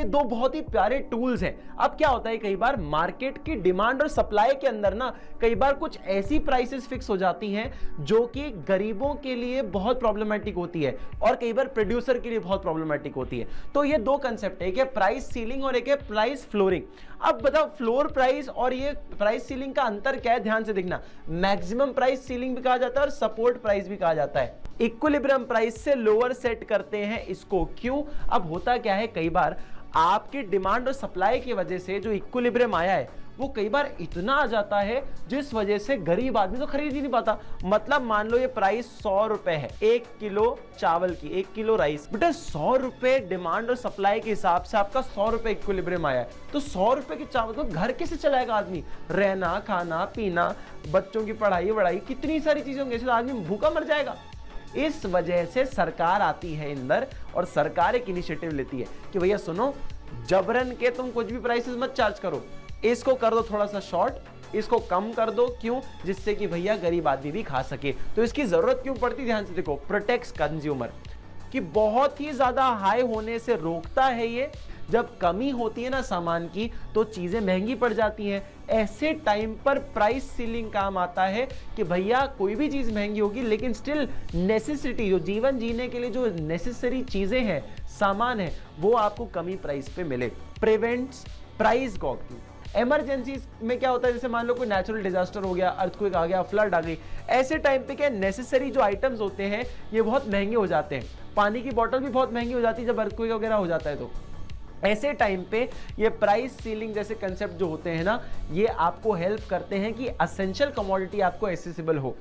के दो बहुत ही प्यारे टूल्स हैं। अब क्या होता है, कई बार मार्केट की डिमांड और सप्लाई के अंदर ना कई बार कुछ ऐसी प्राइसेस फिक्स हो जाती हैं जो कि गरीबों के लिए बहुत प्रॉब्लमेटिक होती है और कई बार प्रोड्यूसर के लिए बहुत प्रॉब्लमेटिक होती है। तो ये दो कंसेप्ट है, एक है प्राइस सीलिंग और एक है प्राइस फ्लोरिंग। अब बताओ फ्लोर प्राइस और ये प्राइस सीलिंग का अंतर क्या है, ध्यान से देखना। मैक्सिमम प्राइस सीलिंग भी कहा जाता है और सपोर्ट प्राइस भी कहा जाता है। इक्विलिब्रियम प्राइस से लोअर सेट करते हैं इसको, क्यों? अब होता क्या है, कई बार आपकी डिमांड और सप्लाई की वजह से जो इक्विलिब्रियम आया है वो कई बार इतना आ जाता है जिस वजह से गरीब आदमी तो खरीद ही नहीं पाता। मतलब मान लो ये प्राइस 100 रुपए है 1 किलो चावल की, 1 किलो राइस। बेटा 100 रुपए डिमांड और सप्लाई के हिसाब से आपका 100 रुपए इक्विलिब्रियम आया है, तो 100 रुपए के चावल तो घर कैसे चलाएगा आदमी? रहना खाना पीना, बच्चों की पढ़ाई वढ़ाई, कितनी सारी चीजें होंगी, तो आदमी भूखा मर जाएगा। इस वजह से सरकार आती है अंदर और सरकार एक इनिशिएटिव लेती है कि भैया सुनो, जबरन के तुम कुछ भी प्राइसेस मत चार्ज करो, इसको कर दो थोड़ा सा शॉर्ट, इसको कम कर दो, क्यों? जिससे कि भैया गरीब आदमी भी खा सके। तो इसकी जरूरत क्यों पड़ती, ध्यान से देखो। प्रोटेक्ट्स कंज्यूमर, कि बहुत ही ज्यादा हाई होने से रोकता है ये। जब कमी होती है ना सामान की तो चीजें महंगी पड़ जाती हैं। ऐसे टाइम पर प्राइस सीलिंग काम आता है कि भैया कोई भी चीज महंगी होगी लेकिन स्टिल नेसेसिटी, जो जीवन जीने के लिए जो नेसेसरी चीजें हैं, सामान है, वो आपको कमी प्राइस पे मिले। Prevents price गॉगिंग। इमरजेंसी में क्या होता है, जैसे मान लो कोई नेचुरल डिजास्टर हो गया, अर्थक्वेक आ गया, फ्लड आ गई, ऐसे टाइम पे क्या नेसेसरी जो आइटम्स होते हैं ये बहुत महंगे हो जाते हैं। पानी की बोतल भी बहुत महंगी हो जाती है जब अर्थक्वेक वगैरह हो जाता है। तो ऐसे टाइम पे ये प्राइस सीलिंग जैसे कंसेप्ट जो होते हैं ना, ये आपको हेल्प करते हैं कि एसेंशियल कमोडिटी आपको एक्सेसिबल हो।